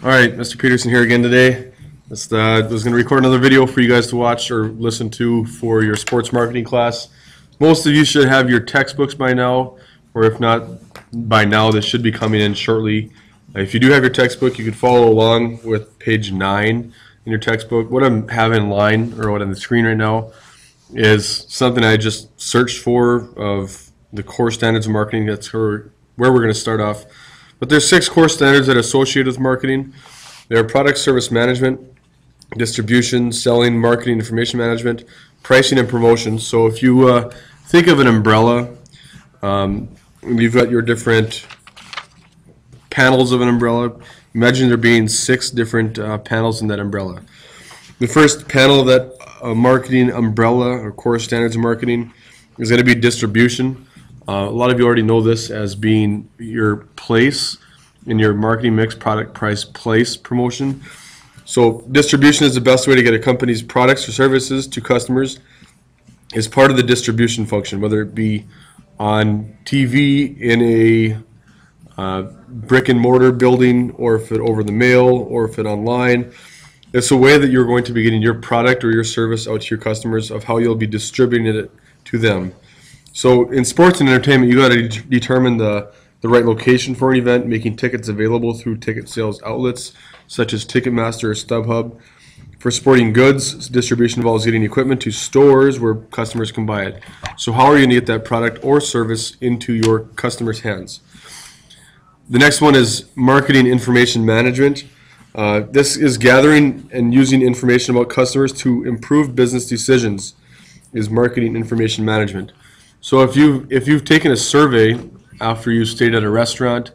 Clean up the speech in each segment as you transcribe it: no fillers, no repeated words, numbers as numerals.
All right, Mr. Peterson here again today. Was going to record another video for you guys to watch or listen to for your sports marketing class. Most of you should have your textbooks by now, or if not by now, this should be coming in shortly. If you do have your textbook, you could follow along with page 9 in your textbook. What I'm having in line, or what on the screen right now, is something I just searched for of the core standards of marketing. That's where we're going to start off. But there's 6 core standards that are associated with marketing. They are product service management, distribution, selling, marketing, information management, pricing, and promotion. So if you think of an umbrella, you've got your different panels of an umbrella. Imagine there being 6 different panels in that umbrella. The first panel of that marketing umbrella, or core standards of marketing, is going to be distribution. A lot of you already know this as being your place in your marketing mix, product, price, place, promotion. So distribution is the best way to get a company's products or services to customers. Is part of the distribution function, whether it be on TV, in a brick and mortar building, or if it over the mail, or if it online. It's a way that you're going to be getting your product or your service out to your customers, of how you'll be distributing it to them. So in sports and entertainment, you got to determine the right location for an event, making tickets available through ticket sales outlets such as Ticketmaster or StubHub. For sporting goods, distribution involves getting equipment to stores where customers can buy it. So how are you going to get that product or service into your customers' hands? The next one is marketing information management. This is gathering and using information about customers to improve business decisions, is marketing information management. So if you've taken a survey after you stayed at a restaurant,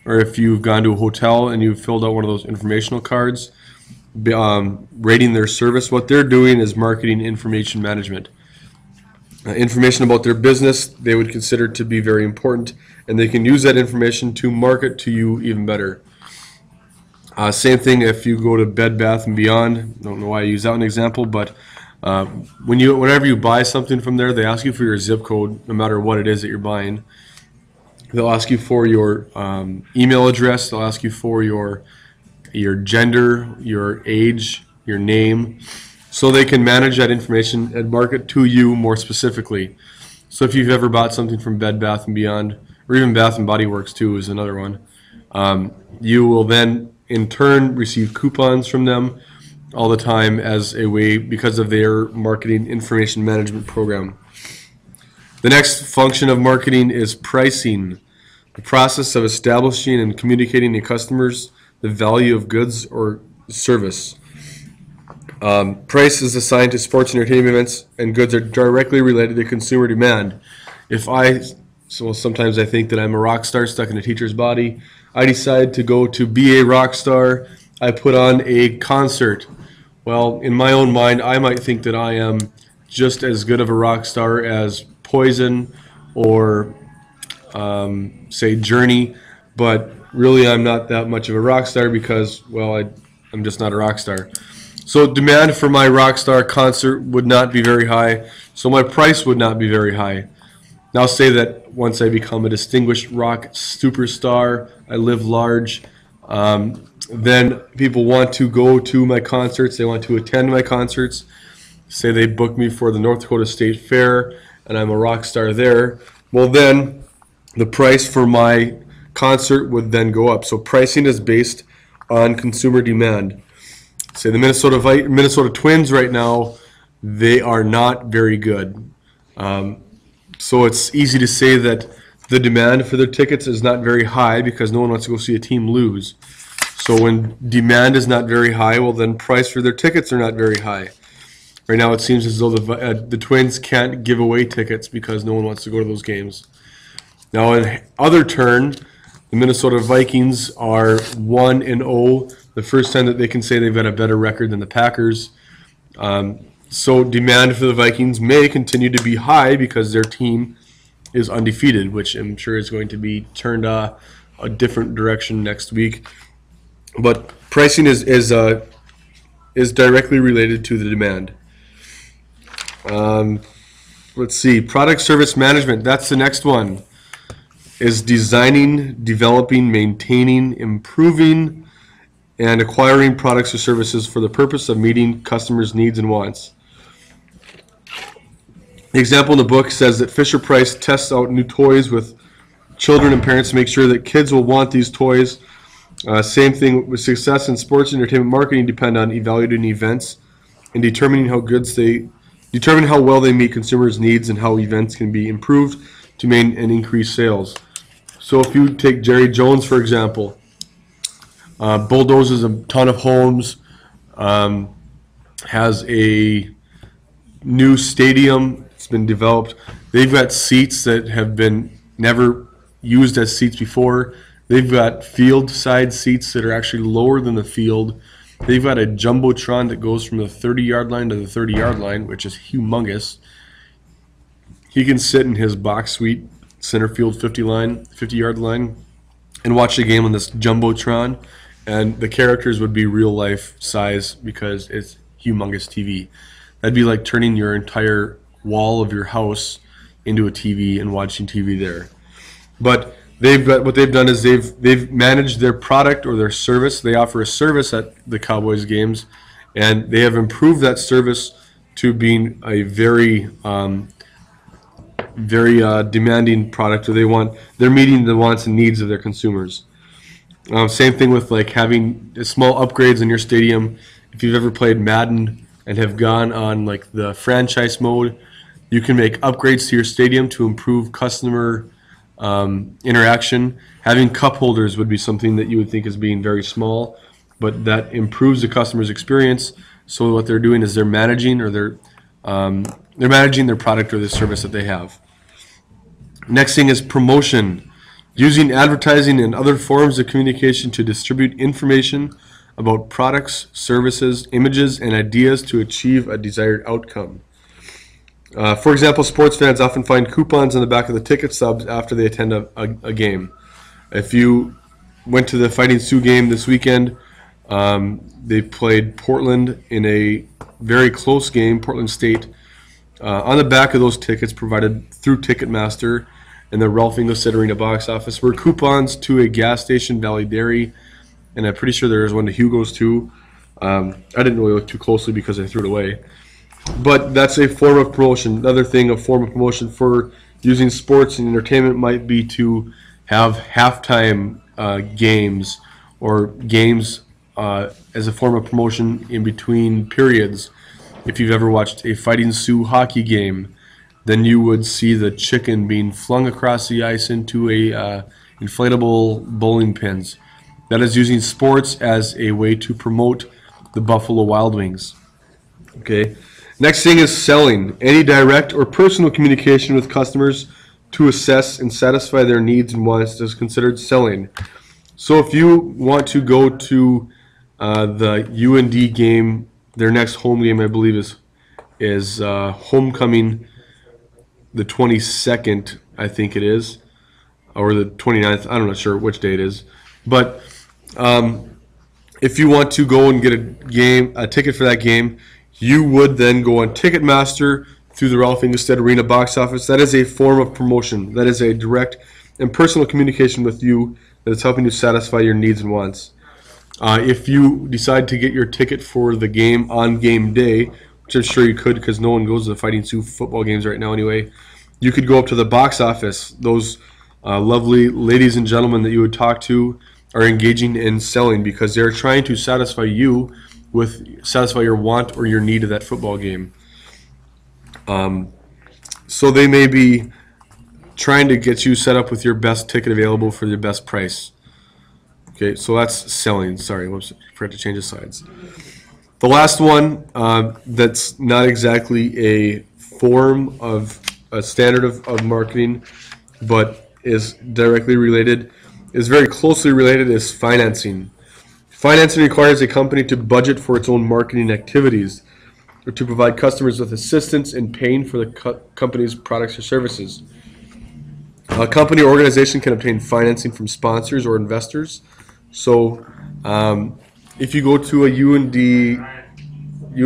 or if you've gone to a hotel and you've filled out one of those informational cards, rating their service, what they're doing is marketing information management. Information about their business they would consider to be very important, and they can use that information to market to you even better. Same thing if you go to Bed Bath & Beyond. Don't know why I use that as an example, but whenever you buy something from there, they ask you for your zip code, no matter what it is that you're buying. They'll ask you for your email address. They'll ask you for your gender, your age, your name, so they can manage that information and market to you more specifically. So if you've ever bought something from Bed Bath & Beyond, or even Bath & Body Works too is another one, you will then in turn receive coupons from them all the time as a way, because of their marketing information management program. The next function of marketing is pricing, the process of establishing and communicating to customers the value of goods or service. Price is assigned to sports and entertainment events, and goods are directly related to consumer demand. Sometimes I think that I'm a rock star stuck in a teacher's body. I decide to go to be a rock star. I put on a concert. Well, in my own mind, I might think that I am just as good of a rock star as Poison or say Journey, but really I'm not that much of a rock star because, well, I'm just not a rock star. So demand for my rock star concert would not be very high, so my price would not be very high. Now say that once I become a distinguished rock superstar, I live large, then people want to go to my concerts, they want to attend my concerts. Say they book me for the North Dakota State Fair and I'm a rock star there, well then the price for my concert would then go up. So pricing is based on consumer demand. Say the Minnesota Twins right now, they are not very good. So it's easy to say that the demand for their tickets is not very high because no one wants to go see a team lose. So when demand is not very high, well then price for their tickets are not very high. Right now it seems as though the Twins can't give away tickets because no one wants to go to those games. Now in other turn, the Minnesota Vikings are 1-0, the first time that they can say they've got a better record than the Packers. So demand for the Vikings may continue to be high because their team is undefeated, which I'm sure is going to be turned a different direction next week. But pricing is directly related to the demand. Let's see, product service management, that's the next one. Is designing, developing, maintaining, improving, and acquiring products or services for the purpose of meeting customers' needs and wants. The example in the book says that Fisher-Price tests out new toys with children and parents to make sure that kids will want these toys. Same thing with success in sports and entertainment marketing depend on evaluating events and determining how well they meet consumers' needs and how events can be improved to maintain and increase sales. So if you take Jerry Jones, for example, bulldozes a ton of homes, has a new stadium. It's been developed. They've got seats that have been never used as seats before. They've got field side seats that are actually lower than the field. They've got a jumbotron that goes from the 30-yard line to the 30-yard line, which is humongous. He can sit in his box suite, center field 50-yard line, and watch the game on this jumbotron. And the characters would be real life size because it's humongous TV. That'd be like turning your entire wall of your house into a TV and watching TV there. But what they've done is they've managed their product or their service. They offer a service at the Cowboys games, and they have improved that service to being a very demanding product. They're meeting the wants and needs of their consumers. Same thing with like having small upgrades in your stadium. If you've ever played Madden and have gone on like the franchise mode, you can make upgrades to your stadium to improve customer interaction. Having cup holders would be something that you would think is being very small, but that improves the customer's experience. So what they're doing is they're managing their product or the service that they have. Next thing is promotion. Using advertising and other forms of communication to distribute information about products, services, images, and ideas to achieve a desired outcome. For example, sports fans often find coupons on the back of the ticket stubs after they attend a game. If you went to the Fighting Sioux game this weekend, they played Portland in a very close game, Portland State. On the back of those tickets provided through Ticketmaster and the Ralph Engelstad Arena box office were coupons to a gas station, Valley Dairy, and I'm pretty sure there was one to Hugo's too. I didn't really look too closely because I threw it away. But that's a form of promotion. Another thing, a form of promotion for using sports and entertainment might be to have halftime games or games as a form of promotion in between periods. If you've ever watched a Fighting Sioux hockey game, then you would see the chicken being flung across the ice into a inflatable bowling pins. That is using sports as a way to promote the Buffalo Wild Wings. Okay. Next thing is selling. Any direct or personal communication with customers to assess and satisfy their needs and wants is considered selling. So if you want to go to the UND game, their next home game, I believe, is homecoming the 22nd, I think it is, or the 29th. I'm not sure which day it is. But if you want to go and get a ticket for that game, you would then go on Ticketmaster through the Ralph Engelstad Arena box office. That is a form of promotion. That is a direct and personal communication with you that is helping you satisfy your needs and wants. If you decide to get your ticket for the game on game day, which I'm sure you could because no one goes to the Fighting Sioux football games right now anyway, you could go up to the box office. Those lovely ladies and gentlemen that you would talk to are engaging in selling because they're trying to satisfy you satisfy your want or your need of that football game. So they may be trying to get you set up with your best ticket available for your best price. Okay, so that's selling. Sorry, whoops, I forgot to change the slides. The last one that's not exactly a form of a standard of marketing, but is directly related, is very closely related, is financing. Financing requires a company to budget for its own marketing activities or to provide customers with assistance in paying for the company's products or services. A company or organization can obtain financing from sponsors or investors. So if you go to a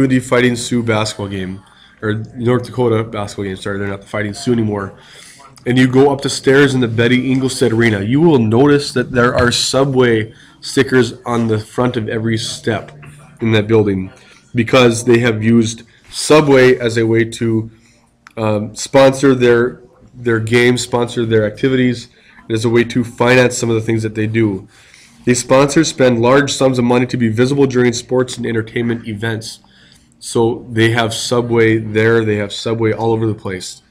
UND Fighting Sioux basketball game, or North Dakota basketball game, sorry, they're not the Fighting Sioux anymore, and you go up the stairs in the Betty Engelstad Arena, you will notice that there are subway stickers on the front of every step in that building because they have used Subway as a way to sponsor their games, sponsor their activities, and as a way to finance some of the things that they do. These sponsors spend large sums of money to be visible during sports and entertainment events. So they have Subway there, they have Subway all over the place.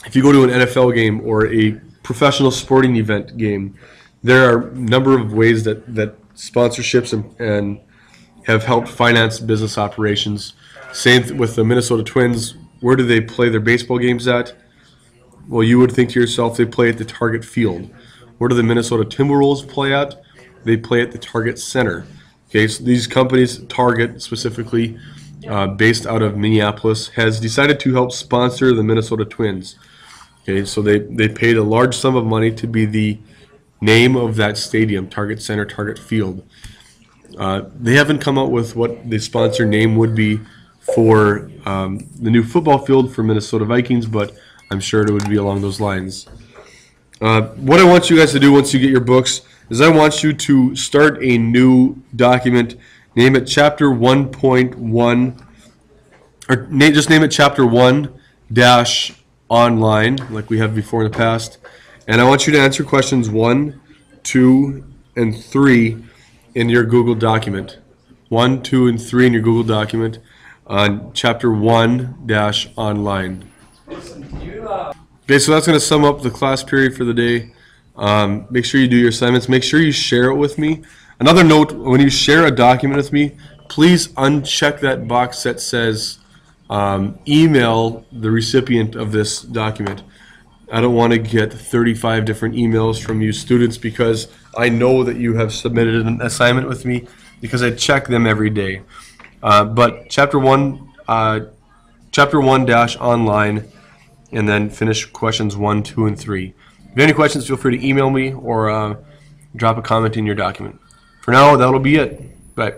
If you go to an NFL game or a professional sporting event game, there are a number of ways that sponsorships and have helped finance business operations. Same with the Minnesota Twins. Where do they play their baseball games at? Well, you would think to yourself, they play at the Target Field. Where do the Minnesota Timberwolves play at? They play at the Target Center. Okay, so these companies, Target specifically, based out of Minneapolis, has decided to help sponsor the Minnesota Twins. Okay, so they paid a large sum of money to be the name of that stadium, Target Center, Target Field. They haven't come out with what the sponsor name would be for the new football field for Minnesota Vikings, but I'm sure it would be along those lines. What I want you guys to do once you get your books is I want you to start a new document, name it Chapter 1.1, or just name it Chapter 1-online, like we have before in the past. And I want you to answer questions 1, 2, and 3 in your Google document. 1, 2, and 3 in your Google document on Chapter 1-online. Okay, so that's going to sum up the class period for the day. Make sure you do your assignments. Make sure you share it with me. Another note, when you share a document with me, please uncheck that box that says email the recipient of this document. I don't want to get 35 different emails from you students because I know that you have submitted an assignment with me because I check them every day. But Chapter 1-online, and then finish questions 1, 2, and 3. If you have any questions, feel free to email me or drop a comment in your document. For now, that'll be it. Bye.